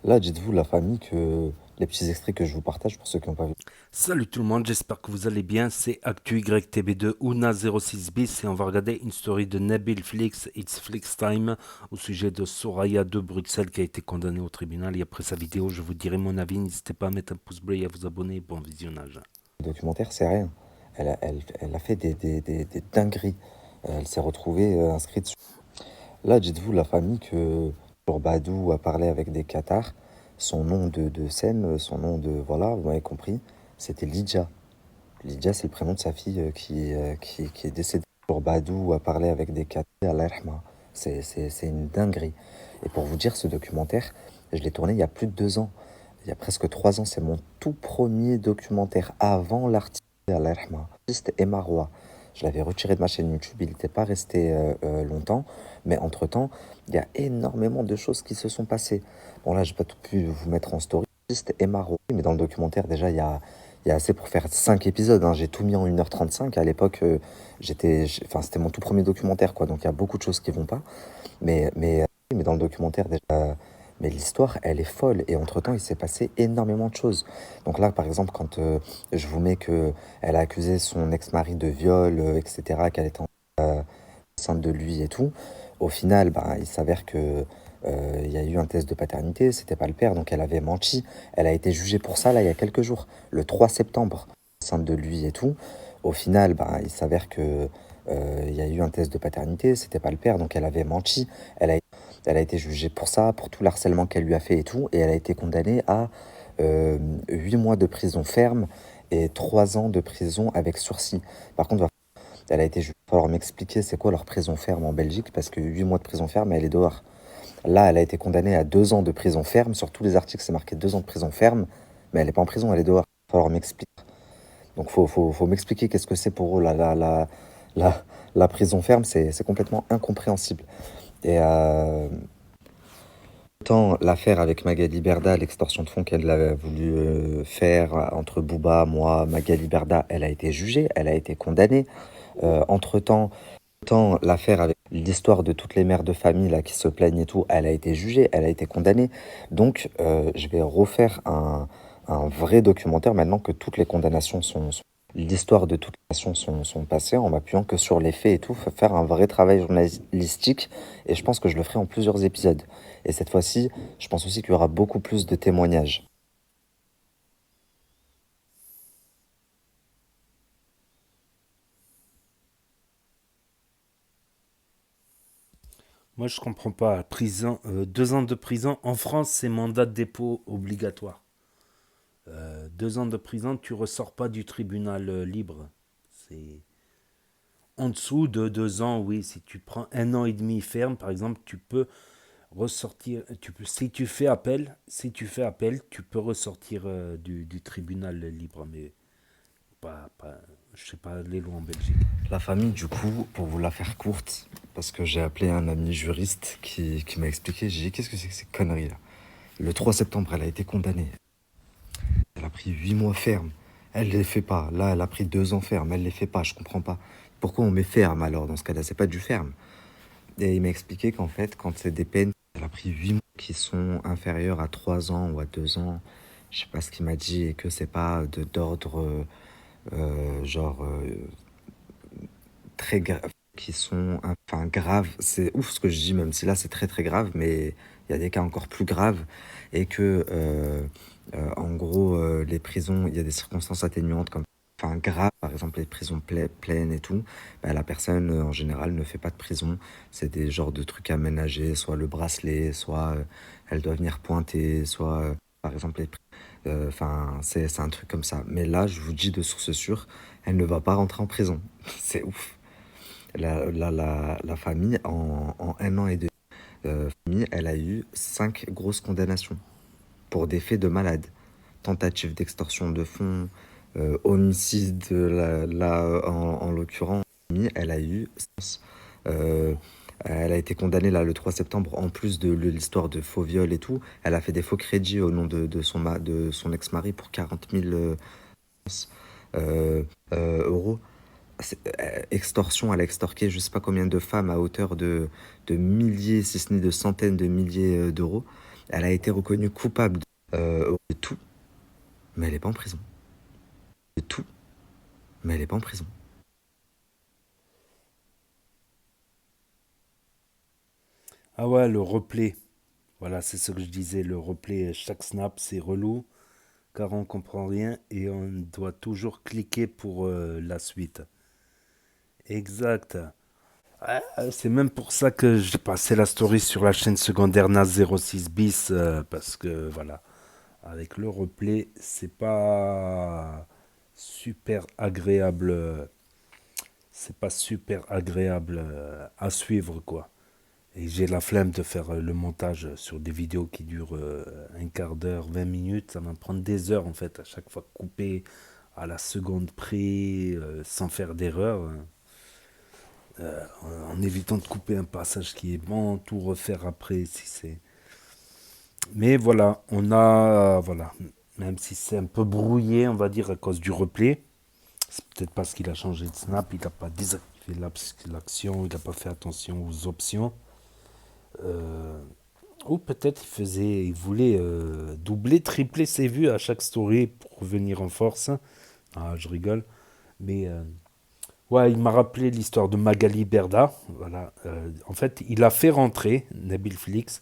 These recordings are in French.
Là, dites-vous, la famille, que les petits extraits que je vous partage pour ceux qui n'ont pas vu. Salut tout le monde, j'espère que vous allez bien. C'est ActuYTB2 Ouna06 bis et on va regarder une story de Nabil Flix, It's Flix Time, au sujet de Soraya de Bruxelles qui a été condamnée au tribunal. Et après sa vidéo, je vous dirai mon avis. N'hésitez pas à mettre un pouce bleu et à vous abonner. Bon visionnage. Le documentaire, c'est rien. Elle a fait des dingueries. Elle s'est retrouvée inscrite sur... Là, dites-vous, la famille, que sur Badou a parlé avec des Qatars, son nom de scène, son nom de... Voilà, vous m'avez compris, c'était Lydia. Lydia, c'est le prénom de sa fille qui est décédée. Sur Badou a parlé avec des Qatars, Allah yarhamha. C'est une dinguerie. Et pour vous dire, ce documentaire, je l'ai tourné il y a plus de 2 ans. Il y a presque 3 ans, c'est mon tout premier documentaire avant l'artiste Allah yarhamha. L'artiste Emma Roy. Je l'avais retiré de ma chaîne YouTube, il n'était pas resté longtemps, mais entre-temps, il y a énormément de choses qui se sont passées. Bon là, j'ai pas tout pu vous mettre en story. L'artiste Emma Roy, mais dans le documentaire, déjà, il y a assez pour faire 5 épisodes, hein. J'ai tout mis en 1h35. À l'époque, enfin, c'était mon tout premier documentaire, quoi. Donc il y a beaucoup de choses qui vont pas. Mais dans le documentaire, déjà, mais l'histoire, elle est folle. Et entre-temps, il s'est passé énormément de choses. Donc là, par exemple, quand je vous mets que elle a accusé son ex-mari de viol, etc., qu'elle était enceinte de lui et tout, au final, bah, il s'avère que il y a eu un test de paternité, c'était pas le père, donc elle avait menti. Elle a été jugée pour ça, là, il y a quelques jours, le 3 septembre, enceinte de lui et tout. Au final, bah, il s'avère que il y a eu un test de paternité, c'était pas le père, donc elle avait menti. Elle a, elle a été jugée pour ça, pour tout l'harcèlement qu'elle lui a fait et tout, et elle a été condamnée à 8 mois de prison ferme et 3 ans de prison avec sursis. Par contre, elle a été jugée. Il va falloir m'expliquer c'est quoi leur prison ferme en Belgique, parce que 8 mois de prison ferme, elle est dehors. Là, elle a été condamnée à 2 ans de prison ferme. Sur tous les articles, c'est marqué 2 ans de prison ferme, mais elle n'est pas en prison, elle est dehors. Il va falloir m'expliquer. Donc, faut m'expliquer qu'est-ce que c'est pour eux, la, la prison ferme, c'est complètement incompréhensible. Et autant l'affaire avec Magali Berda, l'extorsion de fonds qu'elle a voulu faire entre Booba, moi, Magali Berda, elle a été jugée, elle a été condamnée. Entre-temps, autant l'affaire avec l'histoire de toutes les mères de famille là, qui se plaignent et tout, elle a été jugée, elle a été condamnée. Donc, je vais refaire un vrai documentaire maintenant que toutes les condamnations l'histoire de toutes les nations sont passées, en m'appuyant que sur les faits et tout, faire un vrai travail journalistique. Et je pense que je le ferai en plusieurs épisodes. Et cette fois-ci, je pense aussi qu'il y aura beaucoup plus de témoignages. Moi, je comprends pas. Prison, 2 ans de prison. En France, c'est mandat de dépôt obligatoire. 2 ans de prison, tu ressors pas du tribunal libre. C'est en dessous de 2 ans, oui. Si tu prends 1 an et demi ferme, par exemple, tu peux ressortir. Si tu fais appel, tu peux ressortir du tribunal libre, mais je sais pas aller loin en Belgique. La famille, du coup, pour vous la faire courte, parce que j'ai appelé un ami juriste qui m'a expliqué, j'ai dit qu'est-ce que c'est que ces conneries-là. Le 3 septembre, elle a été condamnée. Elle a pris 8 mois ferme. Elle les fait pas. Là, elle a pris 2 ans ferme. Elle les fait pas. Je comprends pas. Pourquoi on met ferme alors dans ce cas-là? C'est pas du ferme. Et il m'a expliqué qu'en fait, quand c'est des peines, elle a pris 8 mois qui sont inférieures à 3 ans ou à 2 ans. Je sais pas ce qu'il m'a dit et que c'est pas d'ordre genre très grave, qui sont enfin graves. C'est ouf ce que je dis, même si là c'est très très grave, mais il y a des cas encore plus graves et que en gros les prisons, il y a des circonstances atténuantes comme enfin graves, par exemple les prisons pleines et tout, bah, la personne en général ne fait pas de prison. C'est des genres de trucs aménagés, soit le bracelet, soit elle doit venir pointer, soit par exemple enfin c'est un truc comme ça. Mais là je vous dis de source sûre, elle ne va pas rentrer en prison. C'est ouf. La famille, en 1 an et 2 famille, elle a eu 5 grosses condamnations pour des faits de malade. Tentative d'extorsion de fonds, homicide, là, en l'occurrence, elle a eu, euh, elle a été condamnée là le 3 septembre, en plus de l'histoire de faux viol et tout. Elle a fait des faux crédits au nom de son ex-mari pour 40 000 euros. Extorsion, elle a extorqué je sais pas combien de femmes à hauteur de milliers, si ce n'est de centaines de milliers d'euros. Elle a été reconnue coupable de tout, mais elle n'est pas en prison. De tout, mais elle n'est pas en prison. Ah ouais, le replay. Voilà, c'est ce que je disais. Le replay, chaque snap, c'est relou, car on comprend rien et on doit toujours cliquer pour la suite. Exact. C'est même pour ça que j'ai passé la story sur la chaîne secondaire NAS 06 bis, parce que voilà, avec le replay, c'est pas super agréable. C'est pas super agréable à suivre, quoi. Et j'ai la flemme de faire le montage sur des vidéos qui durent un quart d'heure, 20 minutes. Ça va me prendre des heures en fait, à chaque fois couper à la seconde près, sans faire d'erreur, hein. En évitant de couper un passage qui est bon, tout refaire après si c'est. Mais voilà, on a. Voilà. Même si c'est un peu brouillé, on va dire, à cause du replay. C'est peut-être parce qu'il a changé de snap, il n'a pas désactivé l'action, il n'a pas fait attention aux options. Euh, Ou peut-être il voulait doubler, tripler ses vues à chaque story pour revenir en force. Ah, je rigole. Mais ouais, il m'a rappelé l'histoire de Magali Berda. Voilà. En fait, il a fait rentrer Nabil Flix.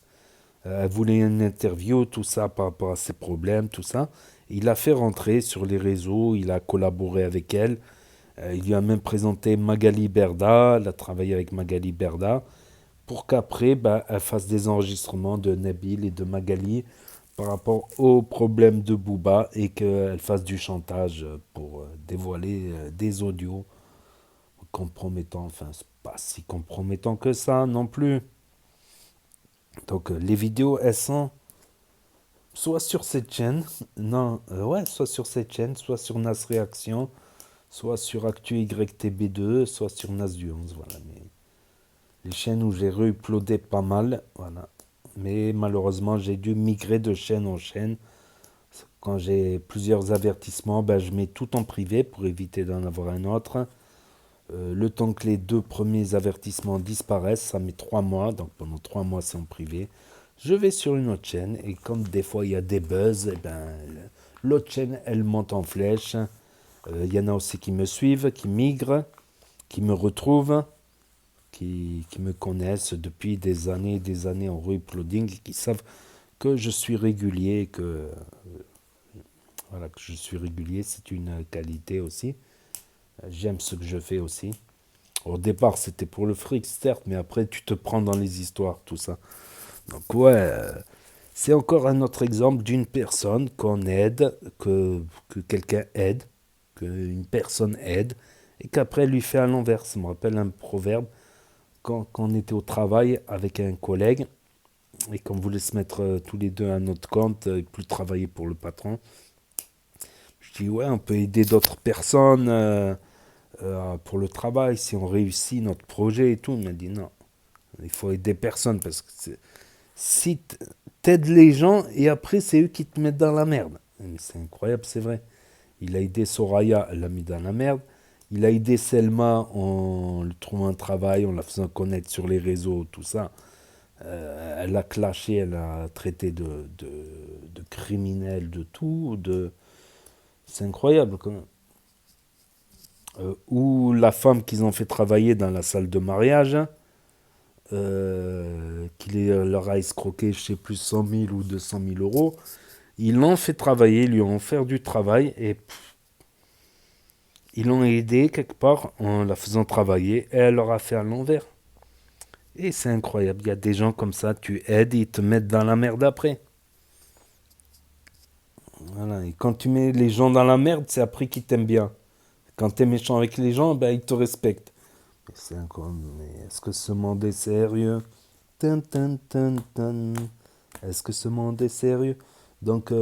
Elle voulait une interview, tout ça par rapport à ses problèmes, tout ça. Il a fait rentrer sur les réseaux, il a collaboré avec elle. Il lui a même présenté Magali Berda. Elle a travaillé avec Magali Berda pour qu'après, bah, elle fasse des enregistrements de Nabil et de Magali par rapport aux problèmes de Booba et qu'elle fasse du chantage pour dévoiler des audios compromettants. Enfin, c'est pas si compromettant que ça non plus. Donc, les vidéos, elles sont soit sur cette chaîne, non, ouais, soit sur cette chaîne, soit sur Nas Réaction, soit sur Actu YTB2, soit sur Nas du 11. Voilà, mais les chaînes où j'ai re-uploadé pas mal, voilà. Mais malheureusement, j'ai dû migrer de chaîne en chaîne. Quand j'ai plusieurs avertissements, ben, je mets tout en privé pour éviter d'en avoir un autre. Le temps que les deux premiers avertissements disparaissent, ça met 3 mois. Donc pendant 3 mois, c'est en privé. Je vais sur une autre chaîne et quand des fois il y a des buzz, eh ben, l'autre chaîne, elle monte en flèche. Il y en a aussi qui me suivent, qui migrent, qui me retrouvent, qui me connaissent depuis des années en re-uploading et qui savent que je suis régulier, voilà, que je suis régulier, c'est une qualité aussi. J'aime ce que je fais aussi. Au départ, c'était pour le fric, certes, mais après, tu te prends dans les histoires, tout ça. Donc, ouais, c'est encore un autre exemple d'une personne qu'on aide, que quelqu'un aide, qu'une personne aide, et qu'après, elle lui fait à l'envers. Ça me rappelle un proverbe. Quand on était au travail avec un collègue, et qu'on voulait se mettre tous les deux à notre compte, et plus travailler pour le patron, je dis, ouais, on peut aider d'autres personnes pour le travail, si on réussit notre projet et tout. Il m'a dit, non, il faut aider personne, parce que si t'aides les gens, et après, c'est eux qui te mettent dans la merde. Mais c'est incroyable, c'est vrai. Il a aidé Soraya, elle l'a mis dans la merde. Il a aidé Selma en lui trouvant un travail, en la faisant connaître sur les réseaux, tout ça. Elle a clashé, elle a traité de criminel, de tout. C'est incroyable quand même. Ou la femme qu'ils ont fait travailler dans la salle de mariage, leur a escroqué, je sais plus, 100 000 ou 200 000 euros. Ils l'ont fait travailler, ils lui ont fait du travail et ils l'ont aidé quelque part en la faisant travailler et elle leur a fait à l'envers. Et c'est incroyable, il y a des gens comme ça, tu aides, ils te mettent dans la merde après. Voilà. Et quand tu mets les gens dans la merde, c'est après qu'ils t'aiment bien. Quand t'es méchant avec les gens, ben, ils te respectent. C'est encore. Mais est-ce que ce monde est sérieux? Tin, tin, tin, tin. Est-ce que ce monde est sérieux? Donc,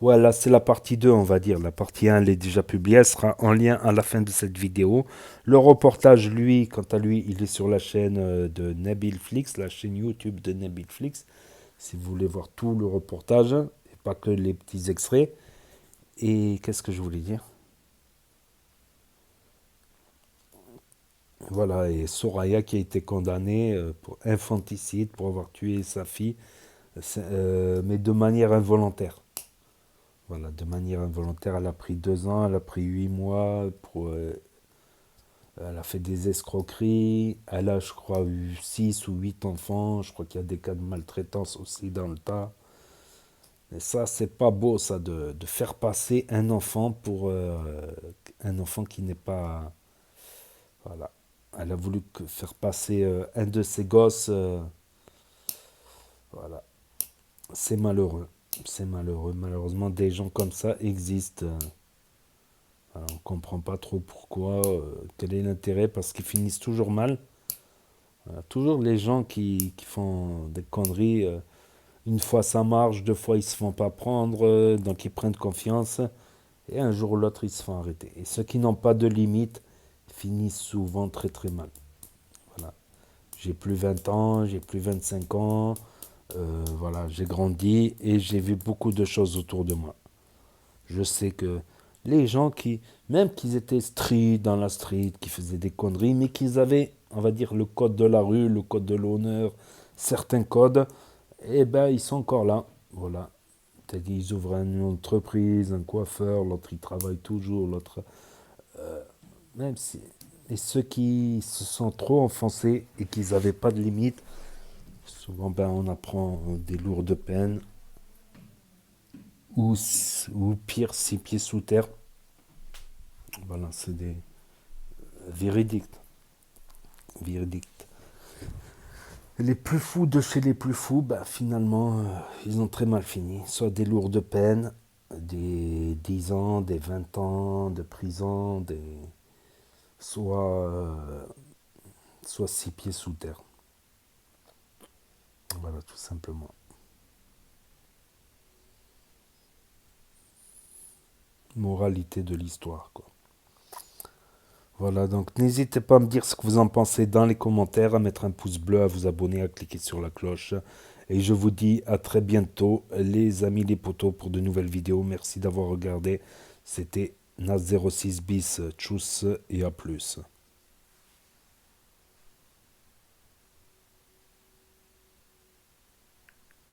voilà, c'est la partie 2, on va dire. La partie 1, elle est déjà publiée. Elle sera en lien à la fin de cette vidéo. Le reportage, lui, quant à lui, il est sur la chaîne de Nabil Flix, la chaîne YouTube de Nabil Flix. Si vous voulez voir tout le reportage, et pas que les petits extraits. Et qu'est-ce que je voulais dire? Voilà, et Soraya qui a été condamnée pour infanticide, pour avoir tué sa fille Mais de manière involontaire. Voilà, de manière involontaire, elle a pris 2 ans, elle a pris 8 mois, elle a fait des escroqueries, elle a, je crois, eu 6 ou 8 enfants, je crois qu'il y a des cas de maltraitance aussi dans le tas. Et ça, c'est pas beau, ça, de faire passer un enfant pour un enfant qui n'est pas... Voilà. Elle a voulu faire passer un de ses gosses. Voilà. C'est malheureux. C'est malheureux. Malheureusement, des gens comme ça existent. On ne comprend pas trop pourquoi, quel est l'intérêt, parce qu'ils finissent toujours mal. Toujours les gens qui font des conneries, une fois ça marche, 2 fois ils se font pas prendre, donc ils prennent confiance, et un jour ou l'autre ils se font arrêter. Et ceux qui n'ont pas de limite finissent souvent très très mal. Voilà. J'ai plus 20 ans, j'ai plus 25 ans, voilà, j'ai grandi et j'ai vu beaucoup de choses autour de moi. Je sais que les gens qui, même qu'ils étaient street dans la street, qui faisaient des conneries, mais qu'ils avaient, on va dire, le code de la rue, le code de l'honneur, certains codes, eh ben, ils sont encore là. Voilà. C'est-à-dire qu'ils ouvrent une entreprise, un coiffeur, l'autre il travaille toujours, l'autre. Même si. Et ceux qui se sont trop enfoncés et qui n'avaient pas de limite, souvent ben, on apprend des lourdes peines, ou pire, 6 pieds sous terre. Voilà, c'est des véridiques. Véridiques. Les plus fous de chez les plus fous, bah, finalement, ils ont très mal fini. Soit des lourdes peines, des 10 ans, des 20 ans de prison, soit, soit 6 pieds sous terre. Voilà, tout simplement. Moralité de l'histoire, quoi. Voilà, donc n'hésitez pas à me dire ce que vous en pensez dans les commentaires, à mettre un pouce bleu, à vous abonner, à cliquer sur la cloche. Et je vous dis à très bientôt, les amis, les potos, pour de nouvelles vidéos. Merci d'avoir regardé. C'était Nas 06 bis, tchuss et à plus.